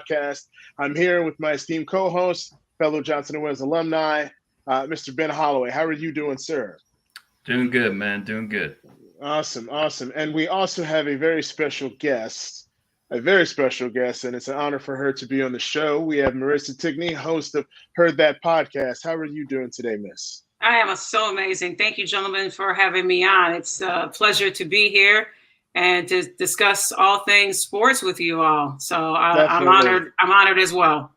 podcast. I'm here with my esteemed co-host, fellow Johnson & Wales alumni, Mr. Ben Holloway. How are you doing, sir? Doing good, man. Doing good. Awesome, awesome. And we also have a very special guest, and it's an honor for her to be on the show. We have Marissa Tigney, host of Heard That Podcast. How are you doing today, Miss? I am so amazing. Thank you, gentlemen, for having me on. It's a pleasure to be here and to discuss all things sports with you all. So I'm Definitely, honored. I'm honored as well.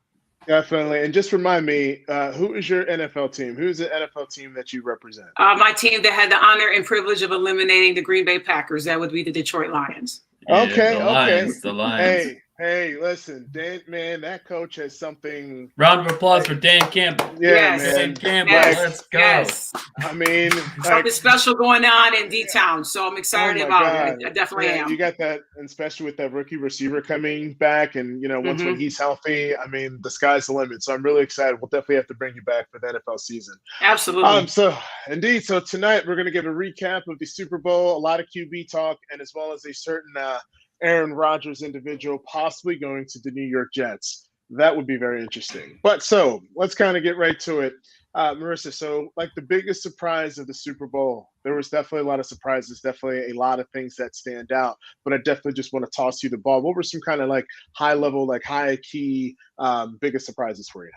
definitely. And just remind me, who is your NFL team? Who's the NFL team that you represent? My team that had the honor and privilege of eliminating the Green Bay Packers, that would be the Detroit Lions. Yeah, Okay, the okay. Lions. The Lions. Hey, listen, Dan, man, that coach has something. Round of applause Like, for Dan Campbell. yeah, Yes, Dan man. Campbell. Like, Let's go. yes. I mean, like, Something special going on in D-Town, so I'm oh excited my about God, it. I definitely man, you am. got that, and especially with that rookie receiver coming back, and once when Hmm. he's healthy, I mean, the sky's the limit. So I'm really excited. We'll definitely have to bring you back for the NFL season. Absolutely. So indeed, so tonight we're going to give a recap of the Super Bowl, a lot of QB talk, and as well as a certain Aaron Rodgers individual possibly going to the New York Jets. That would be very interesting. But so let's kind of get right to it. Marissa, so like the biggest surprise of the Super Bowl, there was definitely a lot of surprises, definitely a lot of things that stand out. But I definitely just want to toss you the ball. What were some kind of like high level, like high key, biggest surprises for you?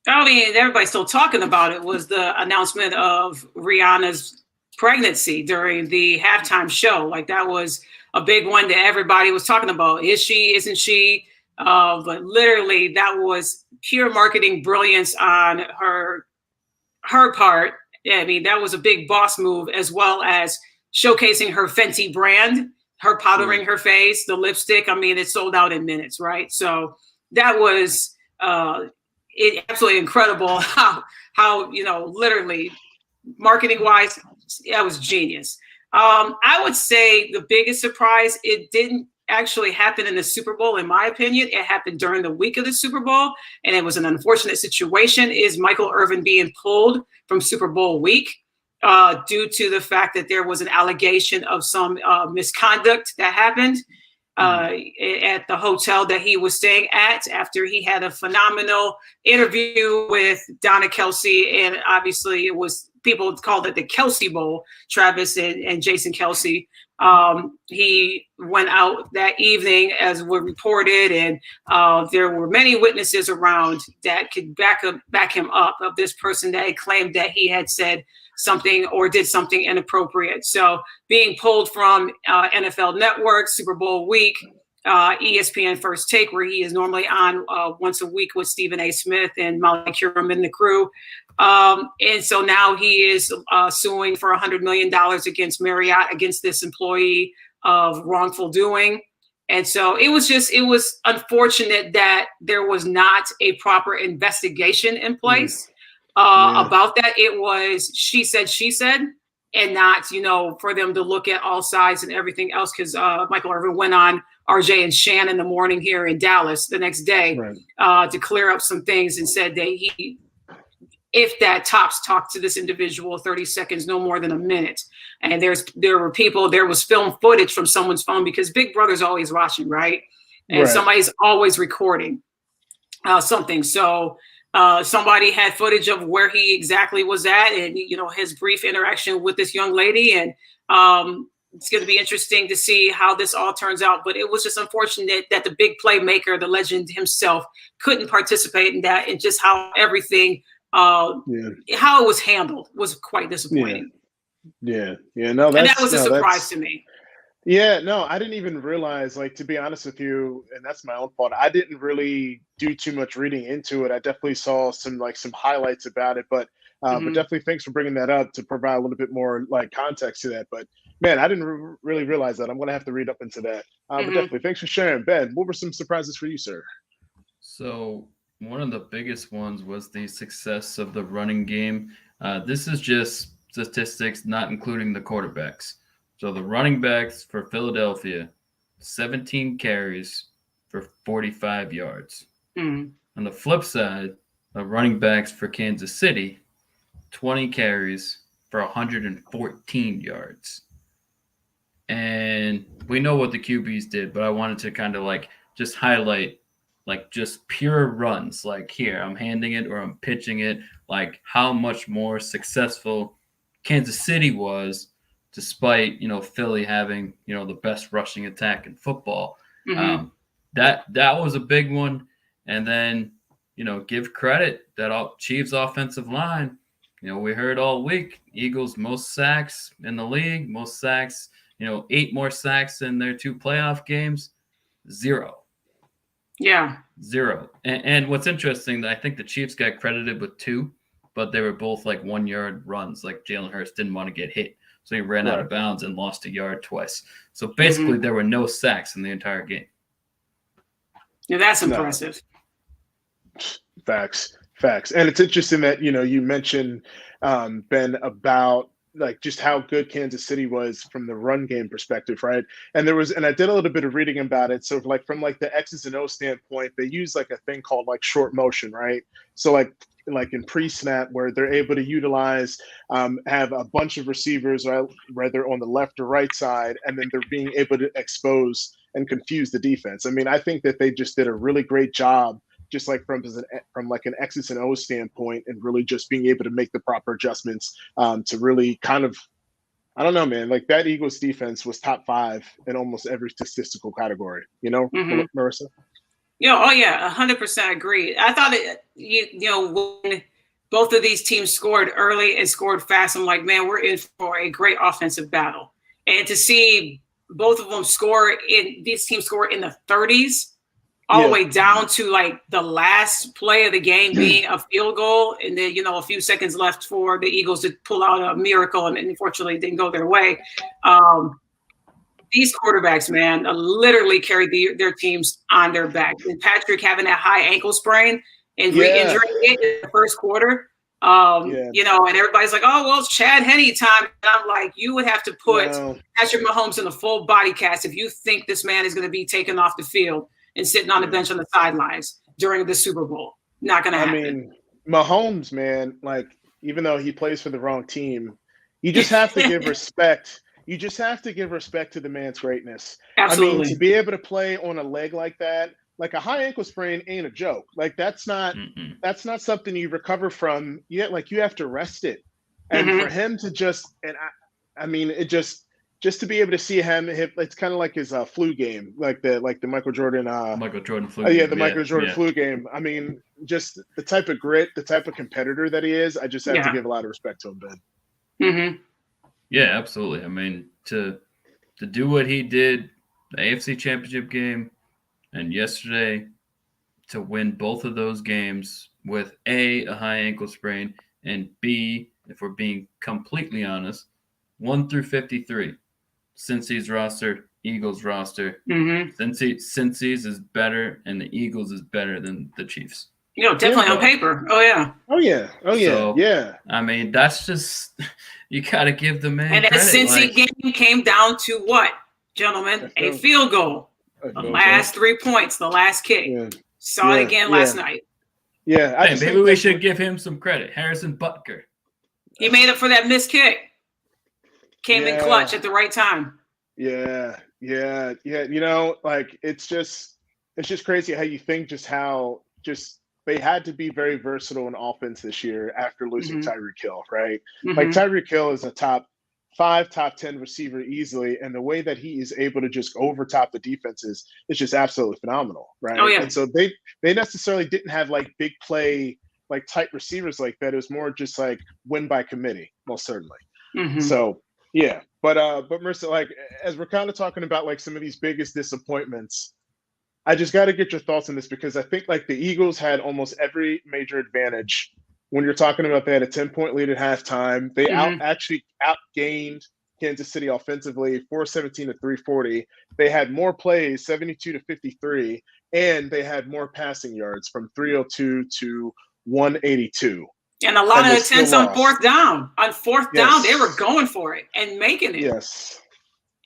I mean, everybody's still talking about it. Was the announcement of Rihanna's pregnancy during the halftime show? Like that was a big one that everybody was talking about. Is she? Isn't she? But literally, that was pure marketing brilliance on her part. Yeah, I mean, that was a big boss move, as well as showcasing her Fenty brand, her Mm, powdering her face, the lipstick. I mean, it sold out in minutes, right? So that was uh, absolutely incredible. How literally marketing wise, that was genius. I would say the biggest surprise, it didn't actually happen in the Super Bowl, in my opinion. It happened during the week of the Super Bowl, and it was an unfortunate situation. Is Michael Irvin being pulled from Super Bowl week due to the fact that there was an allegation of some misconduct that happened mm, uh, at the hotel that he was staying at after he had a phenomenal interview with Donna Kelsey. And obviously, it was people called it the Kelsey Bowl, Travis and Jason Kelsey. He went out that evening, as were reported, and there were many witnesses around that could back him up of this person that had claimed that he had said something or did something inappropriate. So being pulled from NFL Network, Super Bowl week, ESPN First Take, where he is normally on once a week with Stephen A. Smith and Molly Curum and the crew. And so now he is suing for $100 million against Marriott, against this employee of wrongful doing. And so it was unfortunate that there was not a proper investigation in mm, place yeah, about that. It was she said, and not, for them to look at all sides and everything else. Because Michael Irvin went on RJ and Shan in the morning here in Dallas the next day right. to clear up some things, and said that if that tops talked to this individual 30 seconds, no more than a minute. And there was film footage from someone's phone, because Big Brother's always watching, right? And Right. somebody's always recording something. So somebody had footage of where he exactly was at, and his brief interaction with this young lady. And it's going to be interesting to see how this all turns out. But it was just unfortunate that the big playmaker, the legend himself, couldn't participate in that, and just how everything, uh, Yeah. how it was handled, was quite Yeah. disappointing. Yeah. No, And that that's was a no, surprise that's to me. yeah, no, I didn't even realize, like, to be honest with you, and that's my own fault. I didn't really do too much reading into it. I definitely saw some highlights about it, but Hmm. definitely thanks for bringing that up to provide a little bit more like context to that. But man, I didn't really realize that. I'm gonna have to read up into that. But Hmm. definitely thanks for sharing, Ben. What were some surprises for you, sir? So, one of the biggest ones was the success of the running game. This is just statistics, not including the quarterbacks. So, the running backs for Philadelphia, 17 carries for 45 yards. Hmm. On the flip side, the running backs for Kansas City, 20 carries for 114 yards. And we know what the QBs did, but I wanted to kind of like just highlight like just pure runs, like here, I'm handing it or I'm pitching it, like how much more successful Kansas City was, despite, Philly having, the best rushing attack in football. Mm-hmm. That was a big one. And then, give credit that Chiefs offensive line, we heard all week, Eagles most sacks in the league, most sacks, 8 more sacks in their 2 playoff games, 0. Yeah. 0. And what's interesting, I think the Chiefs got credited with 2, but they were both like 1-yard runs. Like Jalen Hurts didn't want to get hit, so he ran out of bounds and lost a yard twice. So basically, there were no sacks in the entire game. Yeah, that's impressive. Facts. And it's interesting that, you mentioned, Ben, about like just how good Kansas City was from the run game perspective, right? And I did a little bit of reading about it. So like from like the X's and O's standpoint, they use like a thing called like short motion, right? So like in pre-snap where they're able to utilize, have a bunch of receivers, whether on the left or right side, and then they're being able to expose and confuse the defense. I mean, I think that they just did a really great job, just like from like an X's and O's standpoint, and really just being able to make the proper adjustments to really kind of, I don't know, man, like that Eagles defense was top 5 in almost every statistical category, Marissa? Oh yeah, 100% agree. I thought when both of these teams scored early and scored fast, I'm like, man, we're in for a great offensive battle. And to see both of them these teams score in the 30s, all the way down to like the last play of the game being a field goal, and then a few seconds left for the Eagles to pull out a miracle, and unfortunately it didn't go their way. These quarterbacks, man, literally carried their teams on their back. And Patrick having that high ankle sprain and re-injuring it in the first quarter, and everybody's like, oh, well, it's Chad Henne time. And I'm like, you would have to put Patrick Mahomes in a full body cast if you think this man is going to be taken off the field and sitting on the bench on the sidelines during the Super Bowl. Not going to happen. I mean, Mahomes, man, like, even though he plays for the wrong team, you just have to give respect. You just have to give respect to the man's greatness. Absolutely. I mean, to be able to play on a leg like that, like a high ankle sprain ain't a joke. Like that's not something you recover from. Like you have to rest it. And for him to just, and I mean, it just to be able to see him, it's kind of like his flu game, like the Michael Jordan flu game. Michael Jordan flu game. I mean, just the type of grit, the type of competitor that he is, I just have to give a lot of respect to him, Ben. Mm-hmm. Yeah, absolutely. I mean, to do what he did, the AFC Championship game and yesterday, to win both of those games with A, a high ankle sprain, and B, if we're being completely honest, 1 through 53. Cincy's roster, Eagles roster. Cincy's is better, and the Eagles is better than the Chiefs. Definitely on paper. Oh yeah. So, yeah. I mean, that's just you got to give the man. And that Cincy game came down to what, gentlemen? A field goal. The last 3 points, the last kick. Saw it again last night. Yeah, maybe we should give him some credit. Harrison Butker. He made up for that missed kick. Came in clutch at the right time. Yeah. Like it's just crazy how you think they had to be very versatile in offense this year after losing Tyreek Hill, right? Like Tyreek Hill is a top 5, top 10 receiver easily, and the way that he is able to just overtop the defenses is just absolutely phenomenal, right? Oh yeah. And so they necessarily didn't have like big play, like tight receivers like that. It was more just like win by committee, most certainly. So yeah, but Marissa, like as we're kind of talking about like some of these biggest disappointments, I just got to get your thoughts on this because I think like the Eagles had almost every major advantage when you're talking about they had a 10-point lead at halftime. They actually outgained Kansas City offensively, 417 to 340. They had more plays, 72 to 53, and they had more passing yards from 302 to 182. And a lot of attempts on fourth down. On fourth down, they were going for it and making it. Yes.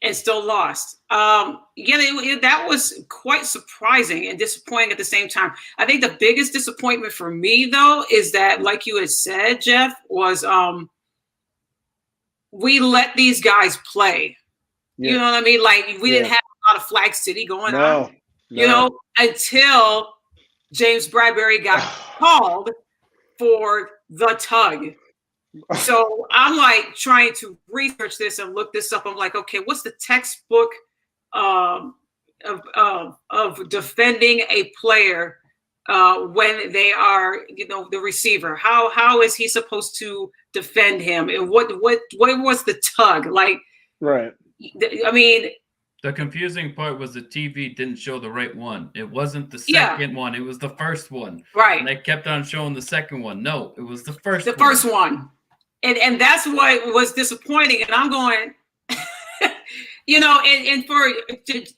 And still lost. That was quite surprising and disappointing at the same time. I think the biggest disappointment for me, though, is that, like you had said, Jeff, was we let these guys play. Yeah. You know what I mean? Like, we didn't have a lot of Flag City going on. No. Until James Bradbury got called for the tug. So I'm like trying to research this and look this up. I'm like, okay, what's the textbook of defending a player when they are, the receiver? How is he supposed to defend him? And what was the tug like? Right. I mean, the confusing part was the TV didn't show the right one. It wasn't the second one. It was the first one. Right. And they kept on showing the second one. No, it was the first one. The first one. And that's what was disappointing. And I'm going, and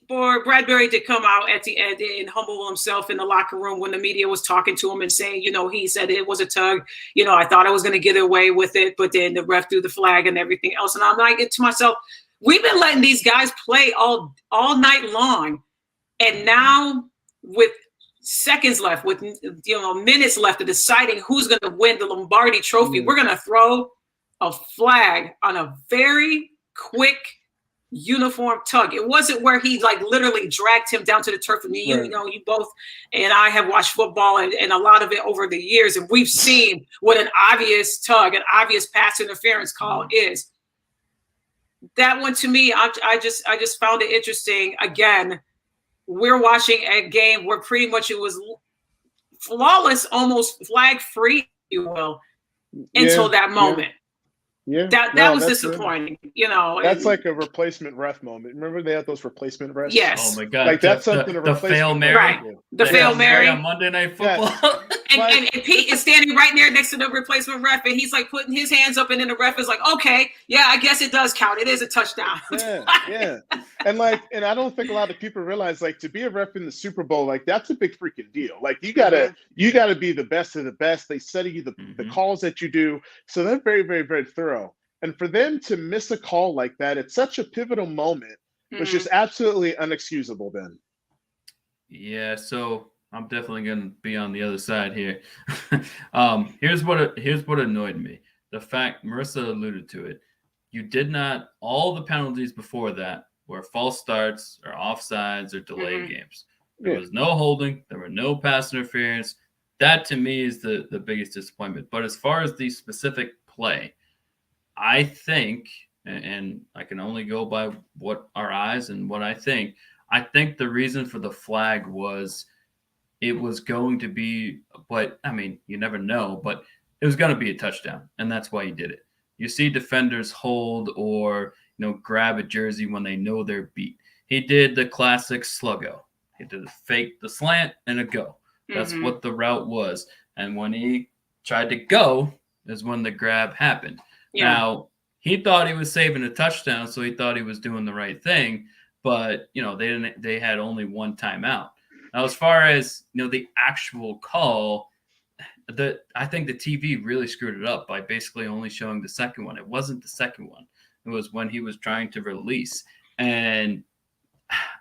for Bradbury to come out at the end and humble himself in the locker room when the media was talking to him and saying, he said it was a tug. I thought I was going to get away with it, but then the ref threw the flag and everything else. And I'm like to myself, we've been letting these guys play all night long. And now with seconds left, with minutes left of deciding who's going to win the Lombardi Trophy, we're going to throw a flag on a very quick uniform tug. It wasn't where he like literally dragged him down to the turf. And you both and I have watched football and a lot of it over the years, and we've seen what an obvious tug, an obvious pass interference call is. That one to me, I just found it interesting. Again, we're watching a game where pretty much it was flawless, almost flag free, if you will, until that moment. Yeah, that was disappointing. That's like a replacement ref moment. Remember they had those replacement refs? Yes. Oh my God! Like that's something. The Fail Mary. Right. The Fail Mary on Monday Night Football. And Pete is standing right there next to the replacement ref, and he's like putting his hands up, and then the ref is like, "Okay, yeah, I guess it does count. It is a touchdown." Yeah. And I don't think a lot of people realize, like, to be a ref in the Super Bowl, like that's a big freaking deal. Like you gotta be the best of the best. They study you the calls that you do, so they're very, very, very thorough. And for them to miss a call like that at such a pivotal moment was just absolutely unexcusable. Then. Yeah. So I'm definitely going to be on the other side here. Here's what annoyed me. The fact Marissa alluded to it. You did not, all the penalties before that were false starts or offsides or delayed games. There was no holding. There were no pass interference. That to me is the biggest disappointment. But as far as the specific play, I think, and I can only go by what our eyes and what I think the reason for the flag was it was going to be, but I mean, you never know, but it was going to be a touchdown, and that's why he did it. You see defenders hold or, grab a jersey when they know they're beat. He did the classic sluggo. He did the slant and a go. That's what the route was. And when he tried to go is when the grab happened. Yeah. Now, he thought he was saving a touchdown, so he thought he was doing the right thing, but, they had only one timeout. Now, as far as, the actual call, I think the TV really screwed it up by basically only showing the second one. It wasn't the second one. It was when he was trying to release. And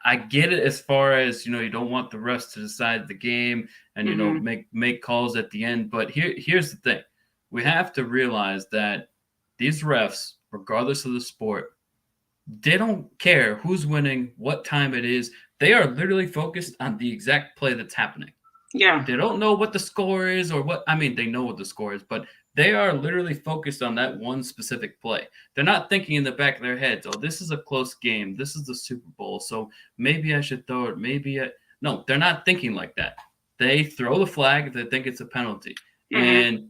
I get it as far as, you don't want the refs to decide the game and, make calls at the end. But here's the thing. We have to realize that these refs, regardless of the sport, they don't care who's winning, what time it is. They are literally focused on the exact play that's happening. Yeah. They don't know what the score is or what. I mean, they know what the score is, but they are literally focused on that one specific play. They're not thinking in the back of their heads, oh, this is a close game. This is the Super Bowl, so maybe I should throw it. No, they're not thinking like that. They throw the flag if they think it's a penalty. And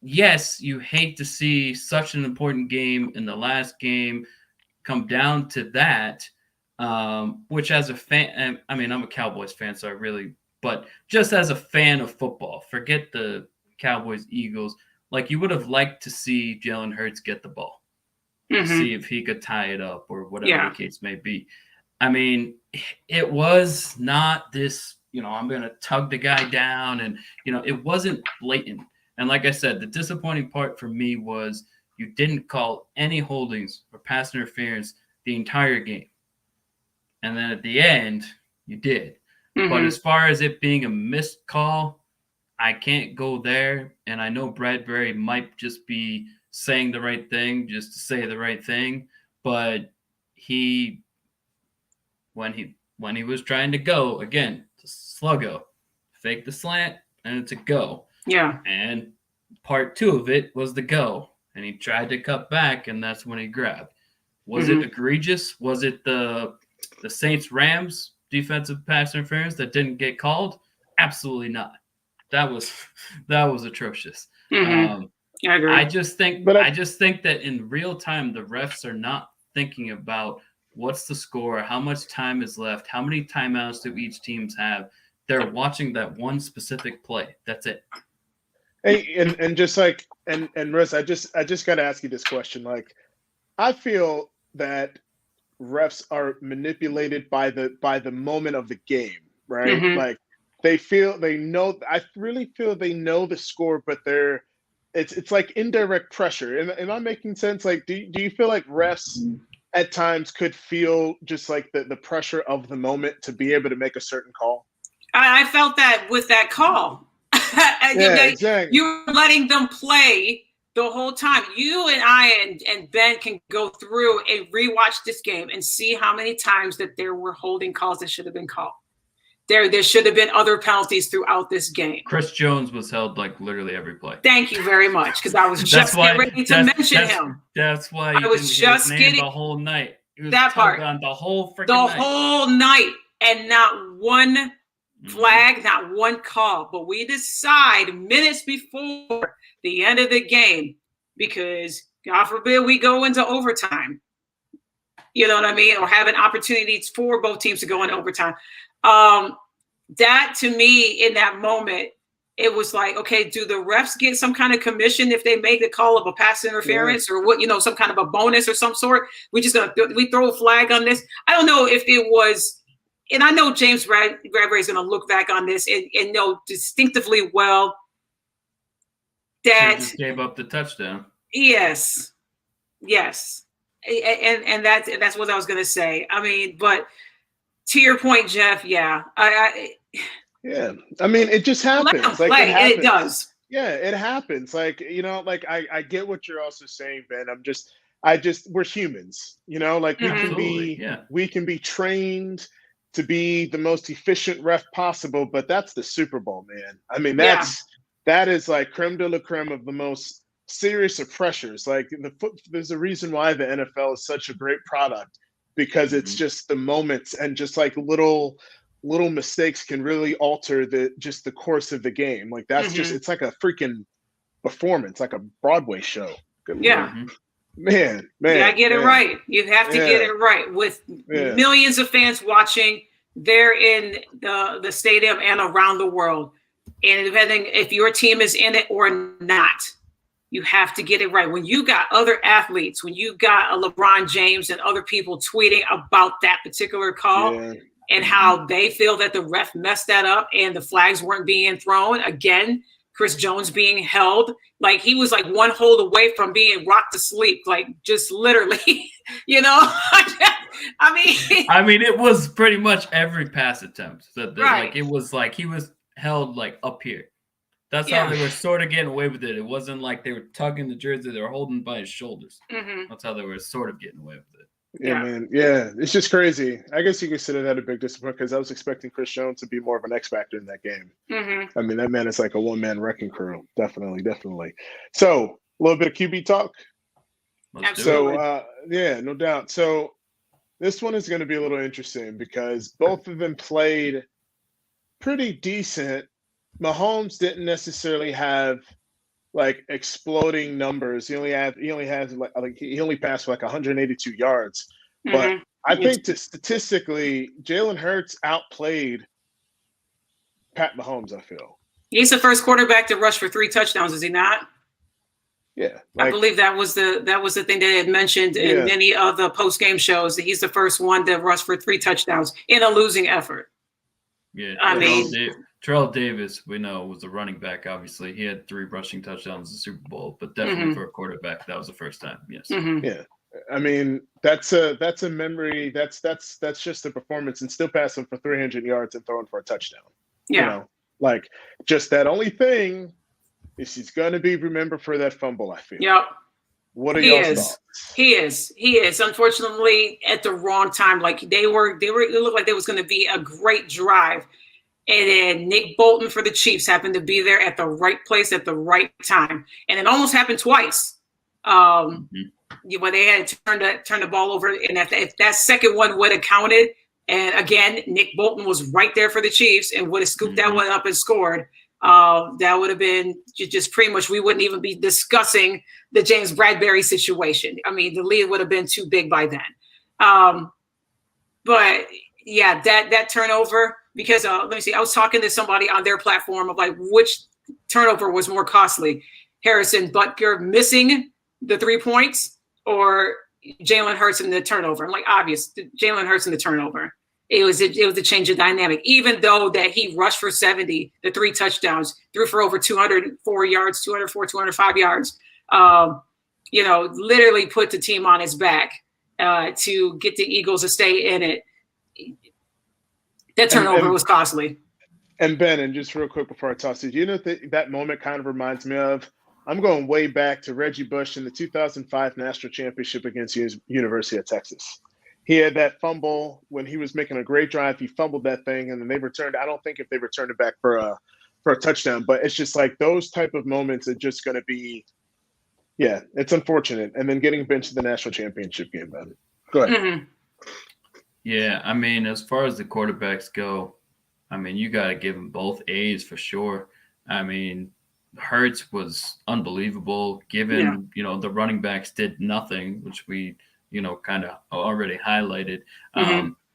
yes, you hate to see such an important game in the last game come down to that, which as a fan, I mean, I'm a Cowboys fan, so but just as a fan of football, forget the Cowboys, Eagles, like you would have liked to see Jalen Hurts get the ball, to see if he could tie it up or whatever the case may be. I mean, it was not this, I'm going to tug the guy down and, it wasn't blatant. And like I said, the disappointing part for me was you didn't call any holdings or pass interference the entire game. And then at the end, you did. But as far as it being a missed call, I can't go there. And I know Bradbury might just be saying the right thing just to say the right thing. But when he was trying to go, again, the sluggo, fake the slant, and it's a go. Yeah. And part 2 of it was the go, and he tried to cut back, and that's when he grabbed. Was it egregious? Was it the Saints Rams defensive pass interference that didn't get called? Absolutely not. That was atrocious. I agree. I just think that in real time the refs are not thinking about what's the score, how much time is left, how many timeouts do each teams have. They're watching that one specific play. That's it. Hey, and just like and Riz, I just got to ask you this question. Like, I feel that refs are manipulated by the moment of the game, right? Like I really feel they know the score, but it's like indirect pressure. Am I making sense? Like, do you feel like refs at times could feel just like the pressure of the moment to be able to make a certain call? I felt that with that call. Exactly. You're letting them play the whole time. You and I and Ben can go through and rewatch this game and see how many times that there were holding calls that should have been called. There should have been other penalties throughout this game. Chris Jones was held like literally every play. Thank you very much, because I was just getting ready to mention him. That's why I was just getting the whole night. He was that part on the whole freaking the night. whole night, and not one flag, not one call. But we decide minutes before the end of the game, because God forbid we go into overtime. You know what I mean? Or having opportunities for both teams to go into overtime. That to me in that moment, it was like, okay, do the refs get some kind of commission if they make the call of a pass interference or what, some kind of a bonus or some sort? We throw a flag on this? I don't know if it was, and I know James Bradbury is going to look back on this and know distinctively well that just gave up the touchdown. Yes. And that's what I was going to say. I mean, but to your point, Jeff, yeah. I mean, it just happens. Like, it does. Yeah, it happens. Like, like I get what you're also saying, Ben. We're humans, like we can be trained to be the most efficient ref possible, but that's the Super Bowl, man. I mean, that is like creme de la creme of the most serious of pressures. Like there's a reason why the NFL is such a great product, because it's just the moments, and just like little mistakes can really alter the course of the game. Like that's just, it's like a freaking performance, like a Broadway show. Good Lord. Man. You gotta get it right. You have to get it right with millions of fans watching there in the stadium and around the world. And depending if your team is in it or not, you have to get it right. When you got other athletes, when you got a LeBron James and other people tweeting about that particular call and how they feel that the ref messed that up and the flags weren't being thrown, again, Chris Jones being held, like he was like one hold away from being rocked to sleep, like just literally, I mean, it was pretty much every pass attempt. So right. Like it was like he was held like up here. That's how they were sort of getting away with it. It wasn't like they were tugging the jersey; they were holding by his shoulders. That's how they were sort of getting away with it. Yeah, man. Yeah, it's just crazy. I guess you consider that a big disappointment, because I was expecting Chris Jones to be more of an X factor in that game. I mean, that man is like a one-man wrecking crew. Definitely. So, a little bit of QB talk. Absolutely. So, no doubt. So, this one is going to be a little interesting because both of them played pretty decent. Mahomes didn't necessarily have like exploding numbers. He only passed for like 182 yards. But I think statistically, Jalen Hurts outplayed Pat Mahomes, I feel. He's the first quarterback to rush for 3 touchdowns, is he not? Yeah. I believe that was the thing they had mentioned in many of the post-game shows, that he's the first one to rush for 3 touchdowns in a losing effort. Yeah. I mean, Terrell Davis, we know, was a running back. Obviously, he had 3 rushing touchdowns in the Super Bowl, but definitely for a quarterback, that was the first time. Yes. Yeah. I mean, that's a memory. That's just a performance, and still passing for 300 yards and throwing for a touchdown. Yeah. Like just that only thing is he's going to be remembered for that fumble, I feel. Yep. What are y'all's thoughts? He is. Unfortunately, at the wrong time. Like it looked like there was going to be a great drive. And then Nick Bolton for the Chiefs happened to be there at the right place at the right time. And it almost happened twice. When they had to turn the ball over. And if that second one would have counted, and again, Nick Bolton was right there for the Chiefs and would have scooped that one up and scored, that would have been just pretty much, we wouldn't even be discussing the James Bradbury situation. I mean, the lead would have been too big by then. But yeah, that turnover, because let me see, I was talking to somebody on their platform of like which turnover was more costly, Harrison Butker missing the 3 points or Jalen Hurts in the turnover. I'm like, obvious, Jalen Hurts in the turnover. It was a change of dynamic, even though that he rushed for 70, the 3 touchdowns, threw for over 204 yards, 205 yards, literally put the team on his back to get the Eagles to stay in it. That turnover was costly. And Ben, and just real quick before I toss it, that moment kind of reminds me of, I'm going way back to Reggie Bush in the 2005 National Championship against University of Texas. He had that fumble when he was making a great drive. He fumbled that thing, and then they returned. I don't think if they returned it back for a touchdown, but it's just like those type of moments are just going to be, yeah, it's unfortunate. And then getting benched in the national championship game, Ben. Go ahead. Mm-hmm. Yeah, I mean, as far as the quarterbacks go, I mean, you got to give them both A's for sure. I mean, Hurts was unbelievable, given, the running backs did nothing, which we, kind of already highlighted.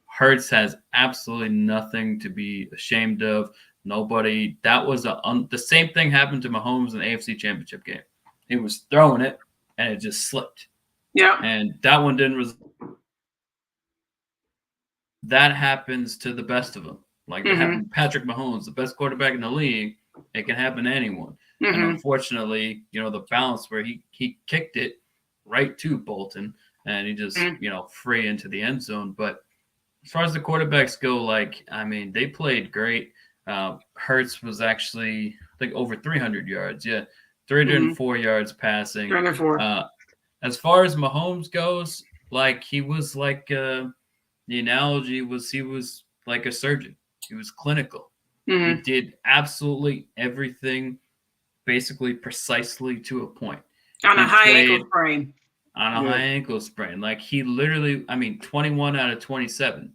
Hurts has absolutely nothing to be ashamed of. Nobody. That was the same thing happened to Mahomes in the AFC Championship game. He was throwing it, and it just slipped. Yeah. And that one didn't that happens to the best of them. Like it happened to Patrick Mahomes, the best quarterback in the league. It can happen to anyone. And unfortunately, the balance where he kicked it right to Bolton and he just, free into the end zone. But as far as the quarterbacks go, they played great. Hurts was actually, I think, over 300 yards. Yeah, 304 yards passing. 304. As far as Mahomes goes, he was the analogy was he was like a surgeon. He was clinical. He did absolutely everything, basically precisely to a point. On a high ankle sprain. On a high ankle sprain. He literally, 21 out of 27.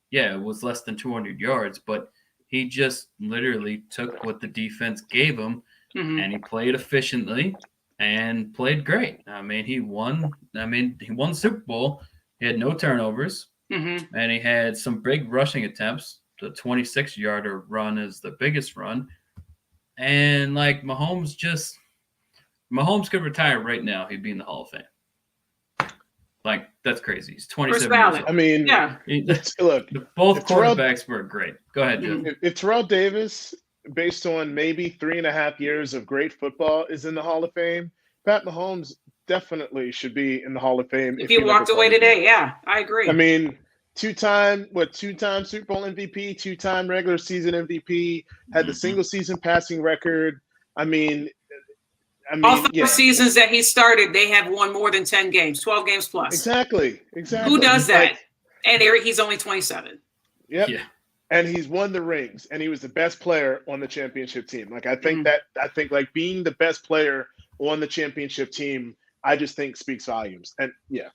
Yeah, it was less than 200 yards, but he just literally took what the defense gave him and he played efficiently and played great. He won the Super Bowl. He had no turnovers and he had some big rushing attempts. The 26-yarder run is the biggest run. And Mahomes could retire right now. He'd be in the Hall of Fame. That's crazy. He's 27 years old. Yeah. Look, both quarterbacks were great. Go ahead, Jim. If Terrell Davis, based on maybe 3.5 years of great football, is in the Hall of Fame, Pat Mahomes definitely should be in the Hall of Fame. If he walked away today, yeah, I agree. Two-time Super Bowl MVP, 2-time regular season MVP, had the single season passing record. All 5 seasons that he started, they have won more than 10 games, 12 games plus. Exactly. Who does that? And he's only 27. Yep. Yeah. And he's won the rings, and he was the best player on the championship team. I think being the best player on the championship team, I just think speaks volumes. And yeah.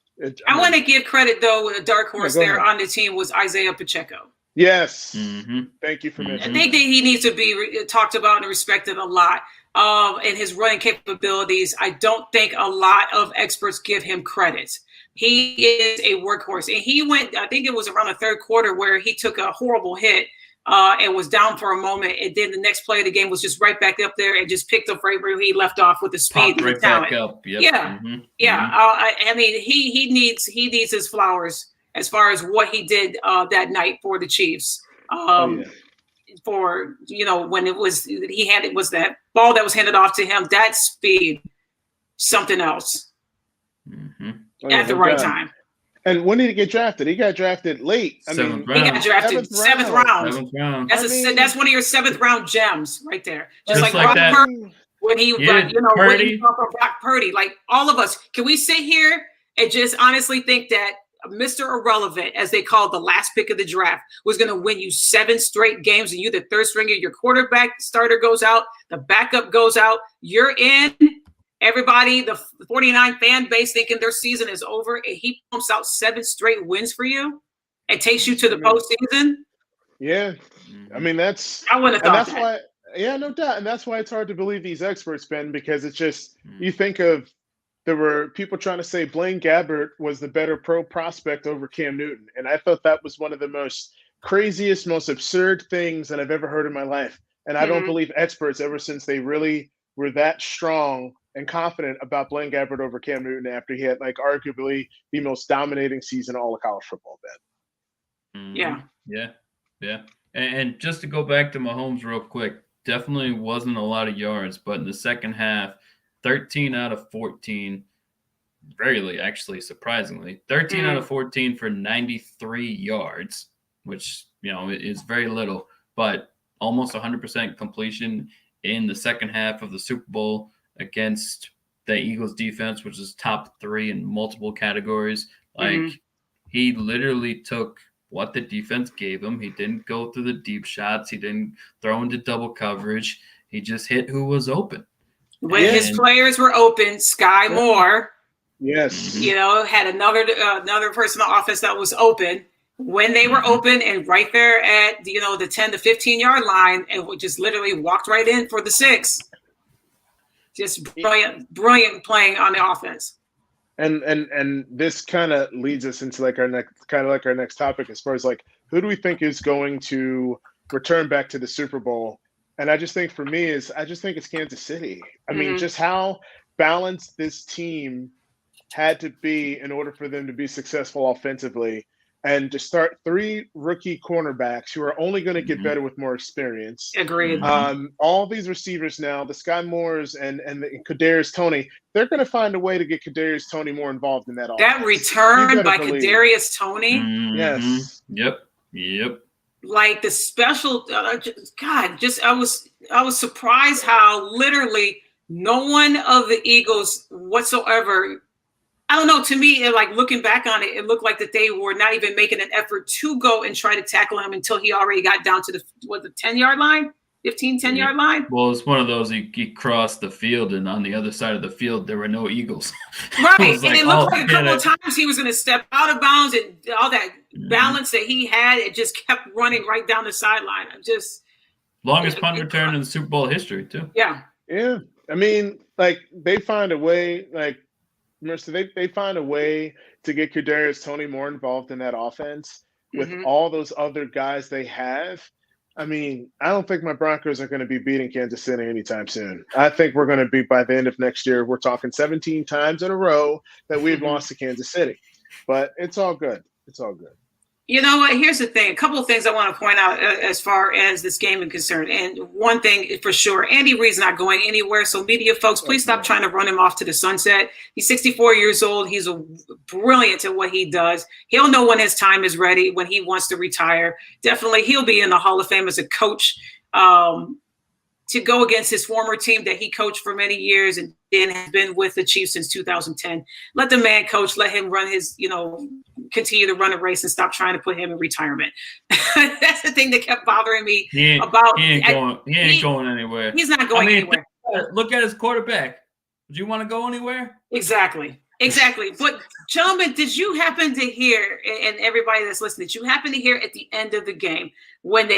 I want to give credit, though, a dark horse there on the team was Isaiah Pacheco. Yes. Thank you for mentioning I think that he needs to be talked about and respected a lot. And his running capabilities, I don't think a lot of experts give him credit. He is a workhorse. And he went, I think it was around the third quarter where he took a horrible hit and was down for a moment. And then the next play of the game was just right back up there and just picked up right where he left off with the speed and the talent. Back up. Yep. Yeah. He needs his flowers as far as what he did that night for the Chiefs. For when it was that ball that was handed off to him, that speed, something else at the right time. And when did he get drafted? He got drafted late. He got drafted seventh round. That's one of your 7th round gems right there. Just like Brock Purdy when he when he Brock Purdy. All of us, can we sit here and just honestly think that Mr. Irrelevant, as they call the last pick of the draft, was going to win you 7 straight games, and you the third stringer, your quarterback starter goes out, the backup goes out, you're in. Everybody, the 49 fan base thinking their season is over, and he pumps out 7 straight wins for you and takes you to the postseason. Yeah. I mean, I wouldn't have thought that. Why, yeah, no doubt. And that's why it's hard to believe these experts, Ben, because it's just, you think of, there were people trying to say Blaine Gabbert was the better pro prospect over Cam Newton. And I thought that was one of the most craziest, most absurd things that I've ever heard in my life. And I don't believe experts, ever since they really were that strong and confident about Blaine Gabbert over Cam Newton after he had like arguably the most dominating season all of college football, Ben. Yeah. And just to go back to Mahomes real quick, definitely wasn't a lot of yards, but in the second half, 13 out of 14, rarely actually, surprisingly, 13 out of 14 for 93 yards, which, is very little, but almost 100% completion in the second half of the Super Bowl against the Eagles defense, which is top 3 in multiple categories. Like, he literally took what the defense gave him. He didn't go through the deep shots. He didn't throw into double coverage. He just hit who was open. When his players were open, Sky Moore, yes, had another person on offense that was open when they were open and right there at the 10 to 15 yard line, and just literally walked right in for the 6. Just brilliant playing on the offense. And this kind of leads us into our next topic as far as like, who do we think is going to return back to the Super Bowl? And I just think for me it's Kansas City. I mean, just how balanced this team had to be in order for them to be successful offensively, and to start 3 rookie cornerbacks who are only going to get better with more experience. Agreed. All these receivers now, the Sky Moores and the Kadarius Toney, they're going to find a way to get Kadarius Toney more involved in that offense. That return by Kadarius Toney. Yes. Yep. Like the special, I was surprised how literally no one of the Eagles whatsoever. I don't know. To me, like looking back on it, it looked like that they were not even making an effort to go and try to tackle him until he already got down to the 10-yard line, 10-yard line. Well, it's one of those, he crossed the field, and on the other side of the field, there were no Eagles. Right. And it looked like a couple of times he was going to step out of bounds, and all that balance that he had, it just kept running right down the sideline. Longest punt return in the Super Bowl history, too. Yeah. Yeah. I mean, like, they find a way, like, Marissa, they find a way to get Kadarius Toney more involved in that offense with all those other guys they have. I mean, I don't think my Broncos are going to be beating Kansas City anytime soon. I think we're going to be, by the end of next year, we're talking 17 times in a row that we've lost to Kansas City. But it's all good. It's all good. You know what? Here's the thing. A couple of things I want to point out as far as this game is concerned. And one thing for sure, Andy Reid's not going anywhere. So media folks, please stop trying to run him off to the sunset. He's 64 years old. He's brilliant at what he does. He'll know when his time is ready, when he wants to retire. Definitely, he'll be in the Hall of Fame as a coach. To go against his former team that he coached for many years and then has been with the Chiefs since 2010. Let the man coach, let him run his, continue to run a race and stop trying to put him in retirement. That's the thing that kept bothering me He ain't going anywhere. He's not going anywhere. Look at his quarterback. Do you want to go anywhere? Exactly. But gentlemen, did you happen to hear, and everybody that's listening, did you happen to hear at the end of the game when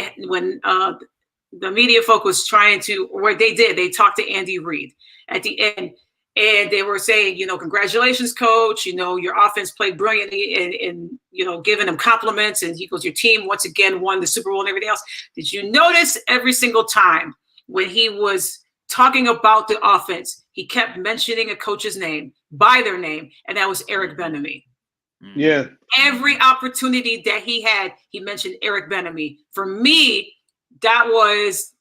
the media folk was trying to, or they talked to Andy Reid at the end, and they were saying, congratulations, coach, your offense played brilliantly, and giving him compliments, and he goes, your team once again won the Super Bowl and everything else. Did you notice every single time when he was talking about the offense, he kept mentioning a coach's name by their name, and that was Eric Bieniemy. Yeah. Every opportunity that he had, he mentioned Eric Bieniemy. For me, that was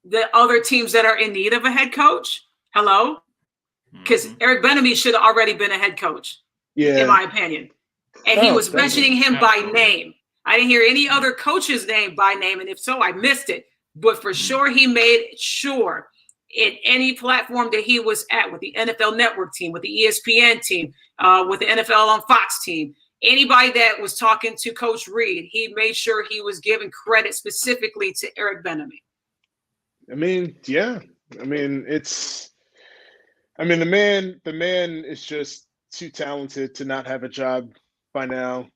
the other teams that are in need of a head coach. Hello? Because Eric Bieniemy should have already been a head coach, in my opinion. And he was mentioning him by name. I didn't hear any other coach's name by name, and if so, I missed it. But for sure, he made sure in any platform that he was at, with the NFL Network team, with the ESPN team, with the NFL on Fox team, anybody that was talking to Coach Reed, he made sure he was giving credit specifically to Eric Bieniemy. I mean, yeah. I mean, the man is just too talented to not have a job by now.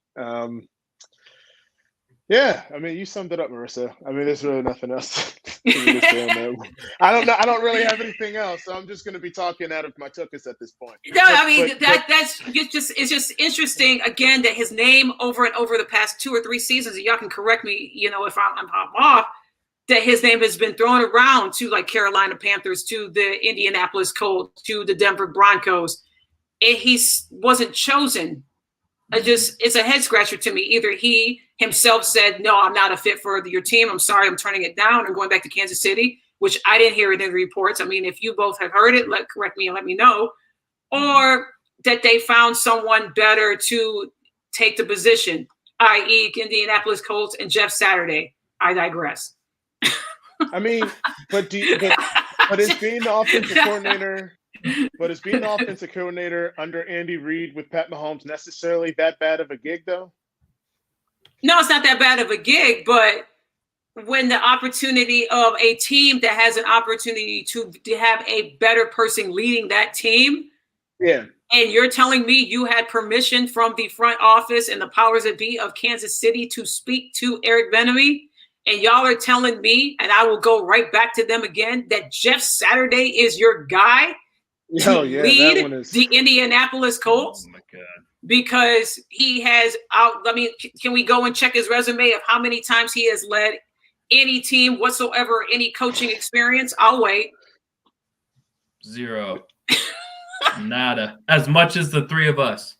Yeah, I mean, you summed it up, Marissa. I mean, there's really nothing else to really say on that. I don't know. I don't really have anything else, so I'm just going to be talking out of my tuchus at this point. No, I mean that's it's just interesting again that his name over and over the past 2 or 3 seasons. And y'all can correct me, if I'm off. That his name has been thrown around to like Carolina Panthers, to the Indianapolis Colts, to the Denver Broncos, and he wasn't chosen. It's a head scratcher to me. Either he himself said, "No, I'm not a fit for your team. I'm sorry, I'm turning it down and going back to Kansas City," which I didn't hear it in the reports. I mean, if you both have heard it, correct me and let me know. Or that they found someone better to take the position, i.e., Indianapolis Colts and Jeff Saturday. I digress. I mean, but is being the offensive coordinator? But is being the offensive coordinator under Andy Reid with Pat Mahomes necessarily that bad of a gig, though? No, it's not that bad of a gig, but when the opportunity of a team that has an opportunity to have a better person leading that team, yeah, and you're telling me you had permission from the front office and the powers that be of Kansas City to speak to Eric Bieniemy, and y'all are telling me, and I will go right back to them again, that Jeff Saturday is your guy to lead the Indianapolis Colts? Oh my God. Because he has can we go and check his resume of how many times he has led any team whatsoever, any coaching experience? I'll wait. 0. Nada. As much as the 3 of us.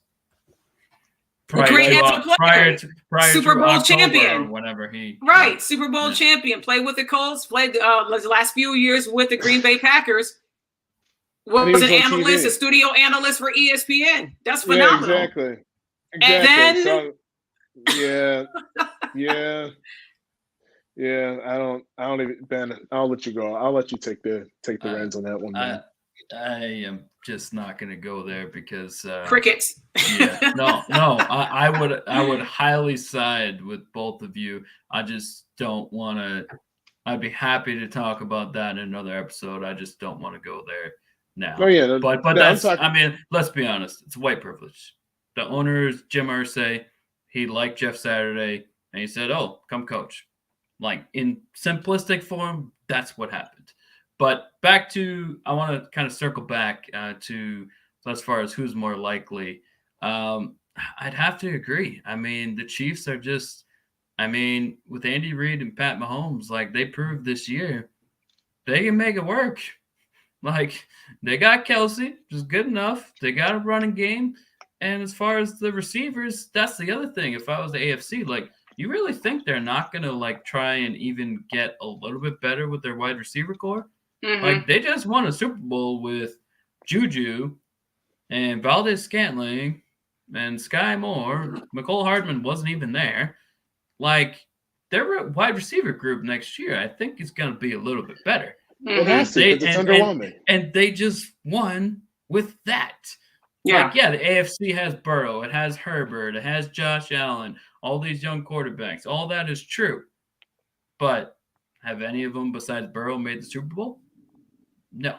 Prior to Super Bowl October champion. Whenever he Super Bowl champion, played with the Colts, played the last few years with the Green Bay Packers. Was an analyst, a studio analyst for ESPN. That's phenomenal. Yeah, exactly. And then, so, yeah. I don't even, Ben. I'll let you go. I'll let you take the reins on that one. I am just not going to go there because crickets. Yeah, no. I would highly side with both of you. I just don't want to. I'd be happy to talk about that in another episode. I just don't want to go there now. Oh yeah, but that's. I mean, let's be honest. It's white privilege. The owner, Jim Irsay, he liked Jeff Saturday, and he said, "Oh, come coach." Like in simplistic form, that's what happened. But back to, I want to kind of circle back to as far as who's more likely. I'd have to agree. I mean, the Chiefs are just, with Andy Reid and Pat Mahomes, like they proved this year, they can make it work. Like they got Kelsey, which is good enough. They got a running game. And as far as the receivers, that's the other thing. If I was the AFC, like, you really think they're not going to like try and even get a little bit better with their wide receiver core? Mm-hmm. Like they just won a Super Bowl with Juju and Valdez-Scantling and Sky Moore. Mecole Hardman wasn't even there. Like their wide receiver group next year, I think is going to be a little bit better. It has to, because it's underwhelming. And they just won with that. Yeah. Like, yeah, the AFC has Burrow, it has Herbert, it has Josh Allen, all these young quarterbacks. All that is true. But have any of them besides Burrow made the Super Bowl? No.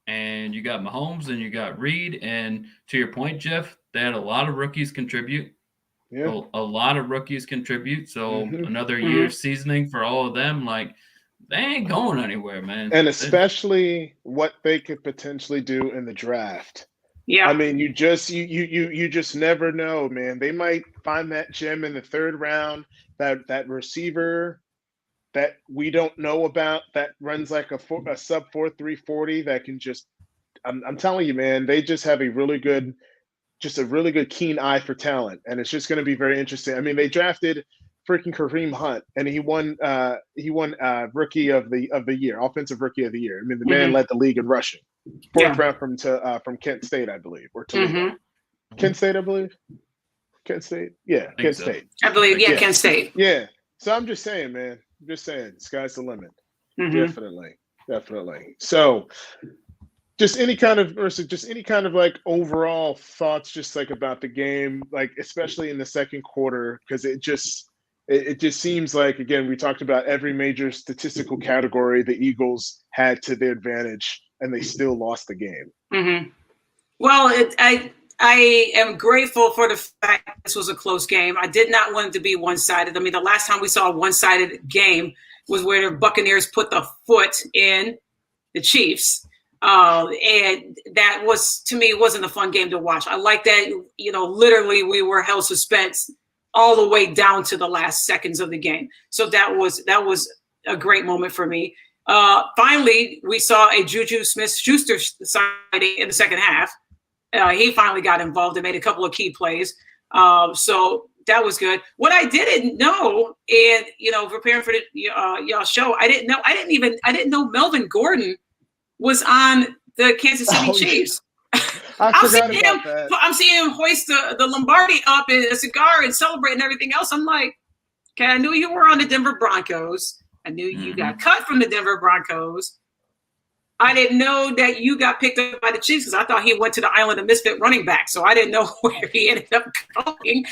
And you got Mahomes and you got Reed. And to your point, Jeff, they had a lot of rookies contribute. Yeah. A lot of rookies contribute. So another year seasoning for all of them. Like, they ain't going anywhere, man. And especially what they could potentially do in the draft. Yeah. I mean, you just never know, man. They might find that gem in the 3rd round, that receiver that we don't know about that runs like a sub 4.340 that can just I'm telling you, man, they just have a really good keen eye for talent, and it's just going to be very interesting. I mean, they drafted freaking Kareem Hunt, and he won rookie of the year, offensive rookie of the year. I mean, the man led the league in rushing. 4th round from Kent State, I believe, or Toledo. Kent State, I believe. Kent State, yeah, Kent State. I believe, yeah, Kent State. Yeah. So I'm just saying, man. I'm just saying, sky's the limit. Definitely. So just any kind of, Marissa, just any kind of like overall thoughts, just like about the game, like especially in the second quarter, because it just seems like, again, we talked about every major statistical category the Eagles had to their advantage, and they still lost the game. Mm-hmm. Well, I am grateful for the fact this was a close game. I did not want it to be one-sided. I mean, the last time we saw a one-sided game was where the Buccaneers put the foot in the Chiefs. And that was, to me, wasn't a fun game to watch. I like that, literally we were held suspense all the way down to the last seconds of the game. So that was a great moment for me. Finally, we saw a Juju Smith-Schuster sighting in the second half. He finally got involved and made a couple of key plays. So that was good. What I didn't know, and preparing for the y'all show, I didn't know Melvin Gordon was on the Kansas City Chiefs. I forgot about that. I'm seeing him hoist the Lombardi up in a cigar and celebrate and everything else. I'm like, okay, I knew you were on the Denver Broncos. I knew you got cut from the Denver Broncos. I didn't know that you got picked up by the Chiefs because I thought he went to the Island of Misfit running back. So I didn't know where he ended up going.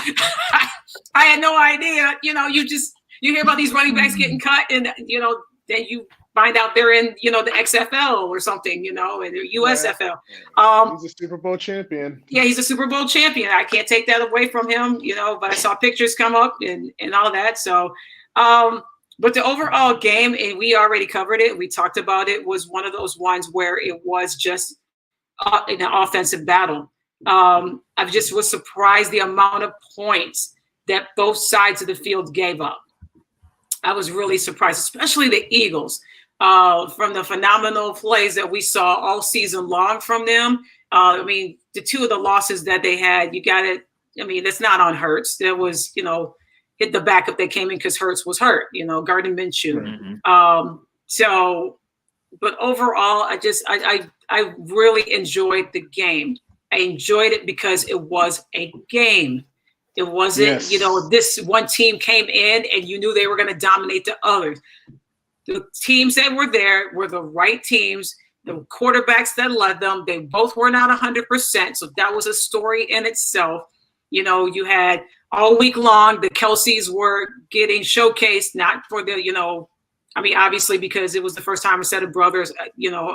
I had no idea. You hear about these running backs getting cut, and then you find out they're in the XFL or something, and the USFL. He's a Super Bowl champion. Yeah, he's a Super Bowl champion. I can't take that away from him, but I saw pictures come up and all that. So but the overall game, and we already covered it, we talked about it, was one of those ones where it was just an offensive battle. I just was surprised the amount of points that both sides of the field gave up. I was really surprised, especially the Eagles, from the phenomenal plays that we saw all season long from them. The two of the losses that they had, that's not on Hurts. There was, hit the backup that came in because Hurts was hurt, Gardner Minshew. But overall, I really enjoyed the game. I enjoyed it because it was a game. It wasn't, this one team came in and you knew they were going to dominate the others. The teams that were there were the right teams. The quarterbacks that led them, they both were not 100%. So that was a story in itself. You had all week long, the Kelceys were getting showcased, not for the, obviously because it was the first time a set of brothers,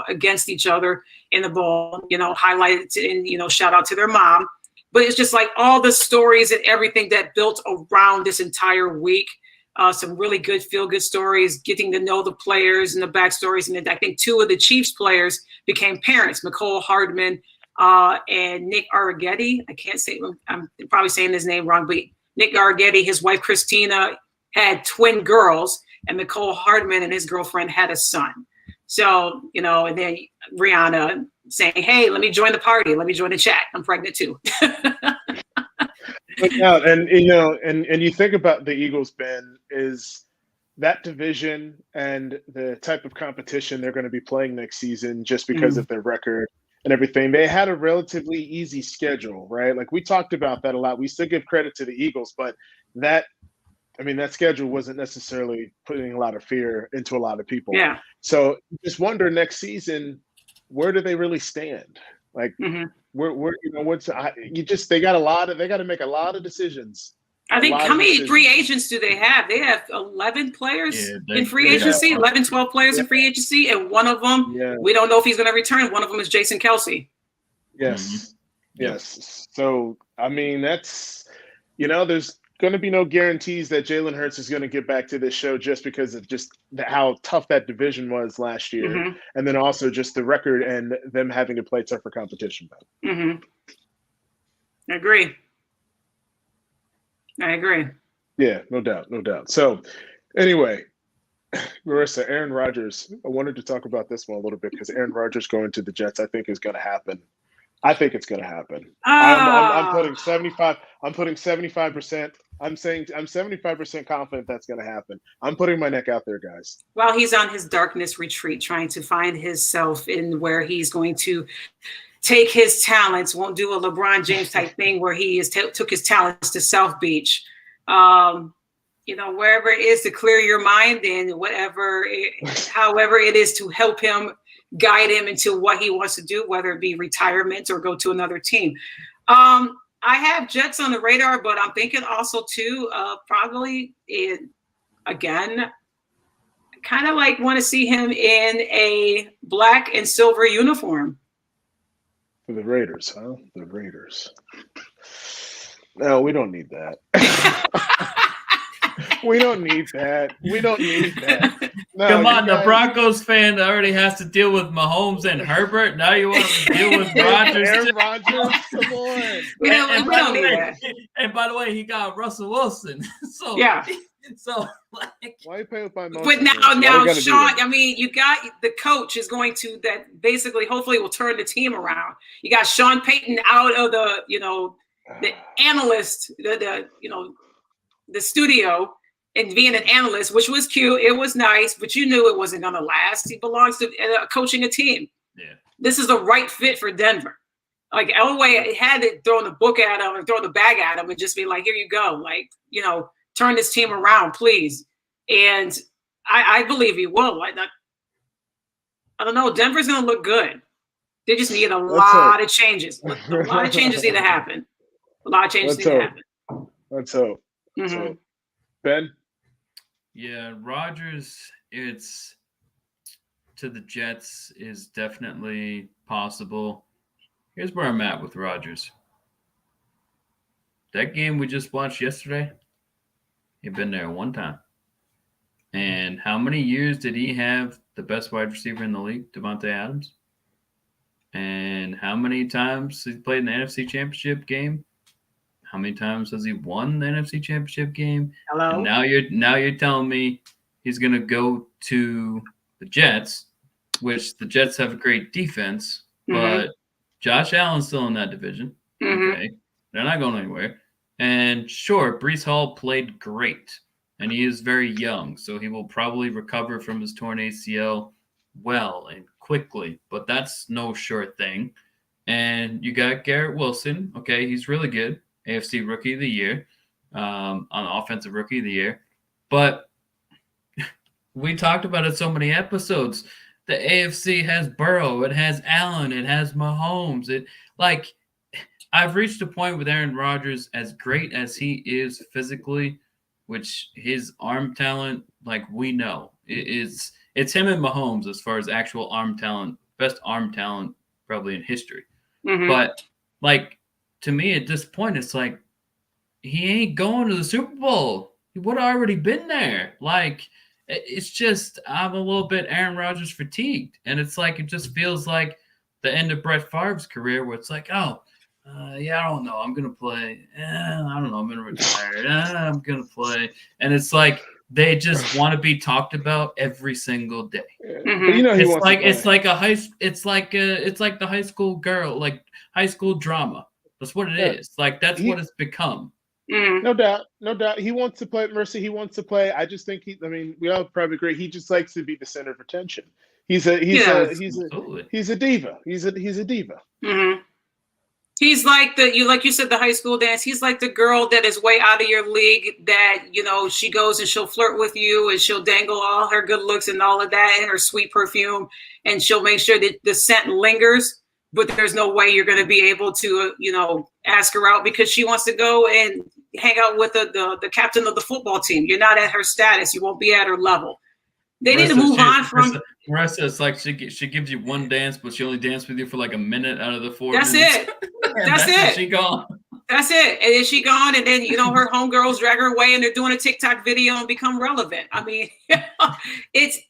against each other in the bowl, highlighted and, shout out to their mom. But it's just like all the stories and everything that built around this entire week. Some really good feel-good stories, getting to know the players and the backstories. And I think two of the Chiefs players became parents, Mecole Hardman and Nick Arrighetti. I can't say, I'm probably saying his name wrong, but Nick Arrighetti, his wife Christina, had twin girls, and Mecole Hardman and his girlfriend had a son. So, and then Rihanna saying, hey, let me join the party. Let me join the chat. I'm pregnant too. Yeah, and you think about the Eagles, Ben, is that division and the type of competition they're going to be playing next season just because of their record and everything. They had a relatively easy schedule, right? Like we talked about that a lot. We still give credit to the Eagles, but that schedule wasn't necessarily putting a lot of fear into a lot of people. Yeah. So just wonder next season, where do they really stand? Like, they got to make a lot of decisions. I think how many free agents do they have? They have 11 players in free agency, 11, 12 players in free agency. And one of them, we don't know if he's going to return. One of them is Jason Kelce. Yes. Yes. So, that's, there's going to be no guarantees that Jalen Hurts is going to get back to this show just because of just how tough that division was last year. And then also just the record and them having to play tougher competition. I agree. Yeah, no doubt. So anyway, Marissa, Aaron Rodgers, I wanted to talk about this one a little bit because Aaron Rodgers going to the Jets, I think is going to happen. I think it's going to happen. I'm putting 75. I'm putting 75%. I'm saying I'm 75% confident that's going to happen. I'm putting my neck out there, guys. Well, he's on his darkness retreat, trying to find himself in where he's going to take his talents. Won't do a LeBron James type thing where he took his talents to South Beach. Wherever it is to clear your mind and however it is to help him guide him into what he wants to do, whether it be retirement or go to another team. I have Jets on the radar, but I'm thinking also too, probably again, kind of like want to see him in a black and silver uniform. For the Raiders, huh? The Raiders. No, we don't need that. We don't need that. We don't need that. No, Come on, guys, the Broncos fan that already has to deal with Mahomes and Herbert. Now you want to deal with Rodgers. Aaron too? Rodgers, come on. We don't by the need way- that. And by the way, he got Russell Wilson. So Yeah. So like, Why you play with my emotions? But man? Why now, we gotta do Sean, that? I mean, you got the coach is going to that basically, hopefully, will turn the team around. You got Sean Payton out of the, the analyst, the studio, and being an analyst, which was cute. It was nice, but you knew it wasn't going to last. He belongs to coaching a team. yeah. This is the right fit for Denver. Like Elway had it throwing the book at him and throwing the bag at him and just be like, here you go. Like, turn this team around, please. And I believe he will. I don't know. Denver's going to look good. They just need a lot of changes. A lot of changes need to happen. A lot of changes need to happen. Let's hope. Mhm. So, Ben? Yeah, Rodgers, it's to the Jets is definitely possible. Here's where I'm at with Rodgers. That game we just watched yesterday, he'd been there one time. And how many years did he have the best wide receiver in the league, Devontae Adams? And how many times he played in the NFC Championship game? How many times has he won the NFC Championship game? Hello? And now you're telling me he's going to go to the Jets, which the Jets have a great defense, but Josh Allen's still in that division. Mhm. Okay, they're not going anywhere. And sure, Brees Hall played great, and he is very young, so he will probably recover from his torn ACL well and quickly, but that's no sure thing. And you got Garrett Wilson. Okay, he's really good. AFC Rookie of the Year, on Offensive Rookie of the Year. But we talked about it so many episodes. The AFC has Burrow, it has Allen, it has Mahomes. I've reached a point with Aaron Rodgers, as great as he is physically, which his arm talent, we know, it's him and Mahomes as far as actual arm talent, best arm talent probably in history. Mhm. But to me at this point, it's like he ain't going to the Super Bowl. He would have already been there. It's just I'm a little bit Aaron Rodgers fatigued, and it's like it just feels like the end of Brett Favre's career, where it's like, I don't know, I'm gonna play. I don't know, I'm gonna retire. I'm gonna play, and it's like they just want to be talked about every single day. Mhm. But he It's wants like to it's play. like it's like the high school girl, like high school drama. That's what it Yeah. is. That's what it's become. Mhm. No doubt. He wants to play. Mercy, he wants to play. I just think we all probably agree. He just likes to be the center of attention. He's a Absolutely. diva. He's a diva. Mhm. He's like like you said, the high school dance. He's like the girl that is way out of your league that, she goes and she'll flirt with you and she'll dangle all her good looks and all of that and her sweet perfume. And she'll make sure that the scent lingers, but there's no way you're going to be able to, ask her out because she wants to go and hang out with the captain of the football team. You're not at her status. You won't be at her level. They need to move on from. Marissa, it's like she gives you one dance, but she only danced with you for a minute out of the 4 That's minutes. it. And That's it. She gone. That's it. And then she gone, and then her homegirls drag her away, and they're doing a TikTok video and become relevant. I mean, it's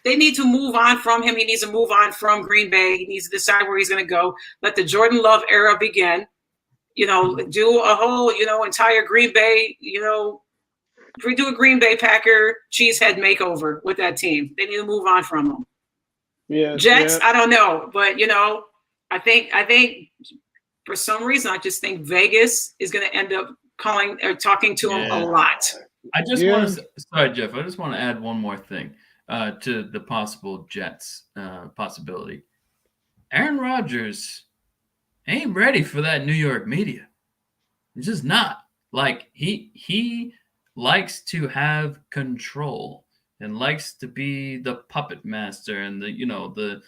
they need to move on from him. He needs to move on from Green Bay. He needs to decide where he's going to go. Let the Jordan Love era begin. Do a whole entire Green Bay. Redo a Green Bay Packer cheesehead makeover with that team. They need to move on from him. Yeah. Jets, yeah. I don't know, but I think for some reason I just think Vegas is going to end up calling or talking to him a lot. I just Yeah. want to sorry, Jeff. I just want to add one more thing to the possible Jets possibility. Aaron Rodgers ain't ready for that New York media. He's just not. He likes to have control. and likes to be the puppet master and the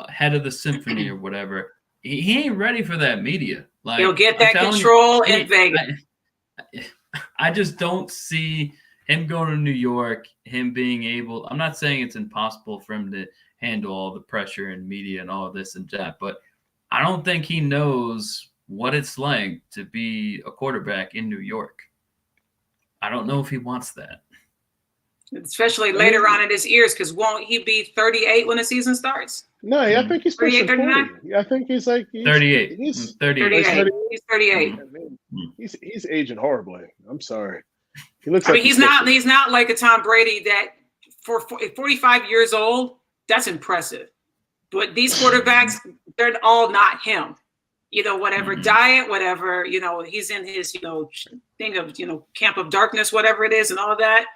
head of the symphony or whatever. He ain't ready for that media. Like, He'll get I'm that telling control you, in Vegas. I just don't see him going to New York, him being able. I'm not saying it's impossible for him to handle all the pressure and media and all of this and that, but I don't think he knows what it's like to be a quarterback in New York. I don't know if he wants that. Especially later on in his years, because won't he be 38 when the season starts? No, I think he's pushing 38, 40. I think he's like 38. He's 38. He's 38. I mean, he's aging horribly. I'm sorry. He looks. I like mean, he's not like a Tom Brady that for 45 years old. That's impressive. But these quarterbacks, they're all not him. Whatever diet, whatever, he's in his, thing of, camp of darkness, whatever it is, and all that.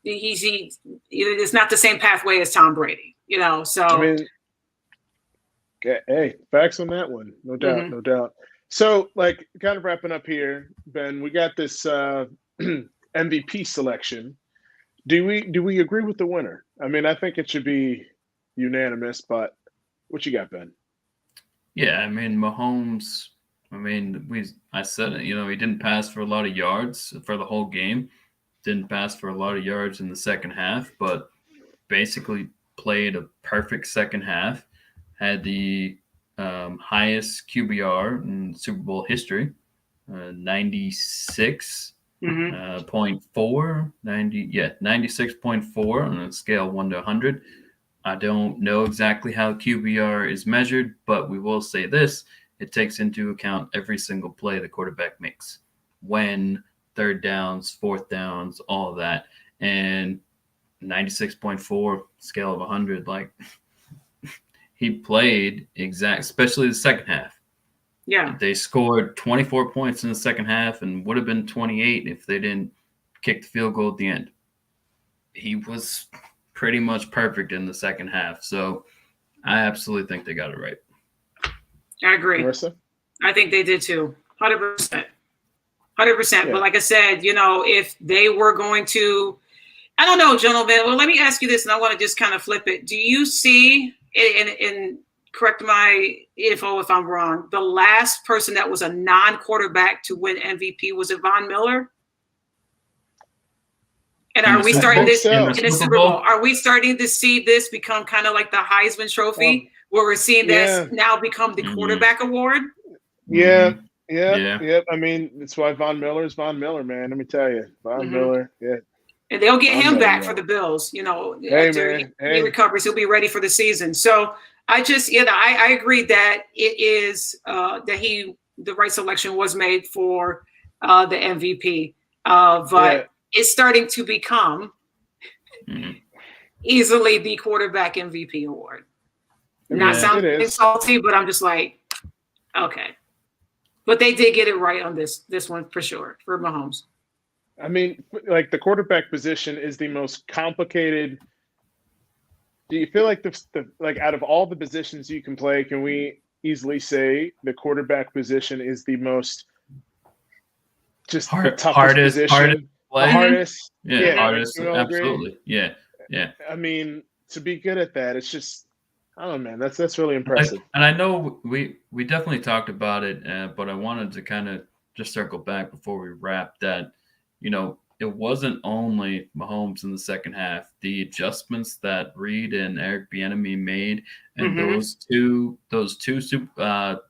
It's not the same pathway as Tom Brady, so. I mean, hey, facts on that one. No doubt, no doubt. So, like, kind of wrapping up here, Ben, we got this MVP selection. Do we agree with the winner? I mean, I think it should be unanimous, but what you got, Ben? Yeah, I mean, Mahomes, I said it, he didn't pass for a lot of yards for the whole game. Didn't pass for a lot of yards in the second half, but basically played a perfect second half. Had the highest QBR in Super Bowl history, 96.4, 96.4 on a scale 1 to 100. I don't know exactly how QBR is measured, but we will say this. It takes into account every single play the quarterback makes. When, third downs, fourth downs, all of that. And 96.4, scale of 100, like he played especially the second half. Yeah. They scored 24 points in the second half and would have been 28 if they didn't kick the field goal at the end. He was pretty much perfect in the second half. So I absolutely think they got it right. I agree. Marissa? I think they did too. 100%. 100%. Yeah. But like I said, if they were going to, I don't know, gentlemen. Well, let me ask you this, and I want to just kind of flip it. Do you see, and correct my info if I'm wrong, the last person that was a non-quarterback to win MVP, was it Von Miller? And are we starting this in the Super Bowl? Are we starting to see this become kind of like the Heisman Trophy, where we're seeing this now become the quarterback award? Yeah. I mean, that's why Von Miller is Von Miller, man. Let me tell you, Von Miller. Yeah. And they'll get him back for the Bills. After he recovers, he'll be ready for the season. So I just, I agree that it is that the right selection was made for the MVP, but it's starting to become easily the quarterback MVP award. Not sounding salty, but I'm just like, okay. But they did get it right on this one for sure, for Mahomes. I mean, like, the quarterback position is the most complicated. Do you feel like like, out of all the positions you can play, can we easily say the quarterback position is the most the toughest position? Hardest. Yeah, hardest. Absolutely. Yeah. I mean, to be good at that, it's just, I don't know, man. That's really impressive. And I know we definitely talked about it, but I wanted to kind of just circle back before we wrap that. It wasn't only Mahomes in the second half. The adjustments that Reed and Eric Bieniemy made, and those two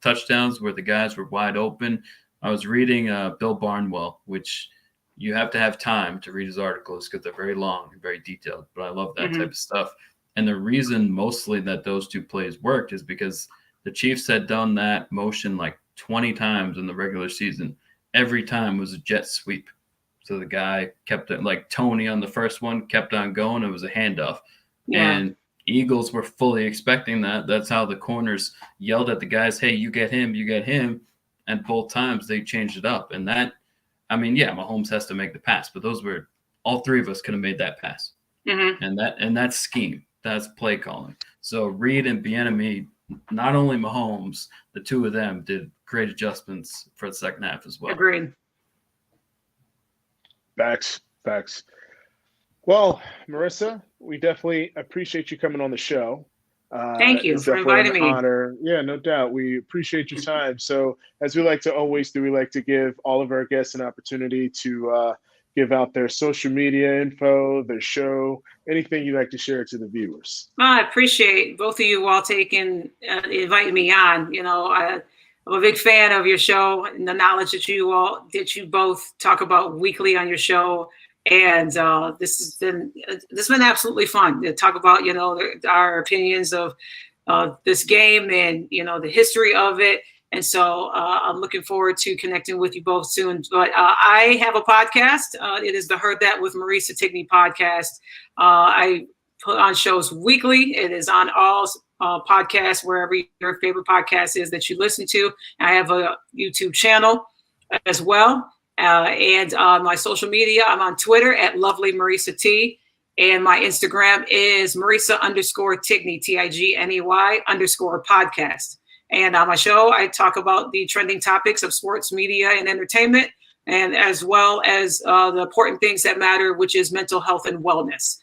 touchdowns where the guys were wide open. I was reading Bill Barnwell, which you have to have time to read his articles because they're very long and very detailed. But I love that type of stuff. And the reason mostly that those two plays worked is because the Chiefs had done that motion like 20 times in the regular season. Every time was a jet sweep. So the guy kept it, like Tony on the first one, kept on going. It was a handoff. Yeah. And Eagles were fully expecting that. That's how the corners yelled at the guys, hey, you get him, you get him. And both times they changed it up. And that, I mean, yeah, Mahomes has to make the pass, but those were, all three of us could have made that pass. And that's scheme. That's play calling. So Reed and Bieniemy, not only Mahomes, the two of them did great adjustments for the second half as well. Agreed. Facts. Well, Marissa, we definitely appreciate you coming on the show. Thank you It's for definitely inviting an me. honor. Yeah, no doubt. We appreciate your time. So, as we like to always do, we like to give all of our guests an opportunity to give out their social media info, their show, anything you'd like to share to the viewers. I appreciate both of you all inviting me on. I'm a big fan of your show and the knowledge that you both talk about weekly on your show. And this has been absolutely fun to talk about, our opinions of this game and, the history of it. And so I'm looking forward to connecting with you both soon. But I have a podcast. It is the Heard That with Marisa Tigney podcast. I put on shows weekly. It is on all podcasts, wherever your favorite podcast is that you listen to. I have a YouTube channel as well. And my social media, I'm on Twitter at Lovely Marisa T. And my Instagram is Marisa_Tigney, TIGNEY_podcast. And on my show, I talk about the trending topics of sports, media, and entertainment, and as well as the important things that matter, which is mental health and wellness.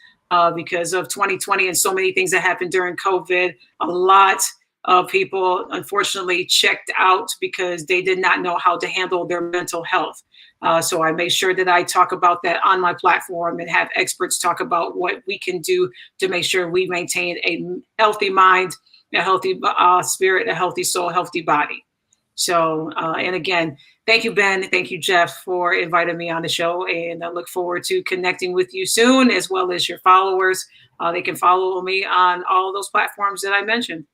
Because of 2020 and so many things that happened during COVID, a lot of people unfortunately checked out because they did not know how to handle their mental health. So I make sure that I talk about that on my platform and have experts talk about what we can do to make sure we maintain a healthy mind, a healthy spirit, a healthy soul, healthy body. So, and again, thank you, Ben. Thank you, Jeff, for inviting me on the show. And I look forward to connecting with you soon, as well as your followers. They can follow me on all those platforms that I mentioned.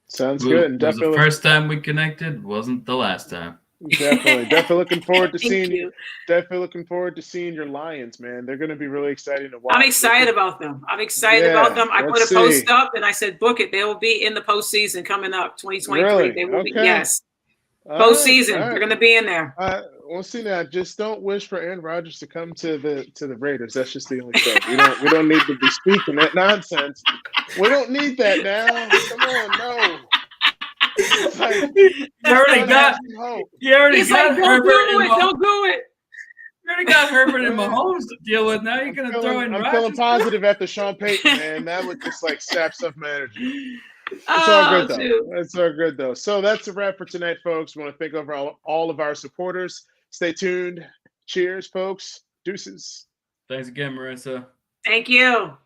Sounds good. And it was the first time we connected, wasn't the last time. Definitely looking forward to Thank you. Definitely looking forward to seeing your Lions, man. They're going to be really exciting to watch. I'm excited about them. I put a post up and I said, book it. They will be in the postseason coming up, 2023. Really? They will be. Okay. Yes. All Postseason. right. They're going to be in there. We'll see now. Just don't wish for Aaron Rodgers to come to the Raiders. That's just the only thing. We don't need to be speaking that nonsense. We don't need that now. Come on, no. Like, You already got Herbert. Don't do it. You already got Herbert and Mahomes to deal with. Now you're going to throw in I'm Rodgers. feeling positive after Sean Payton, man. That would just like sap some of my energy. It's all good though. Dude. It's all good though. So that's a wrap for tonight, folks. We want to thank all of our supporters. Stay tuned. Cheers, folks. Deuces. Thanks again, Marissa. Thank you.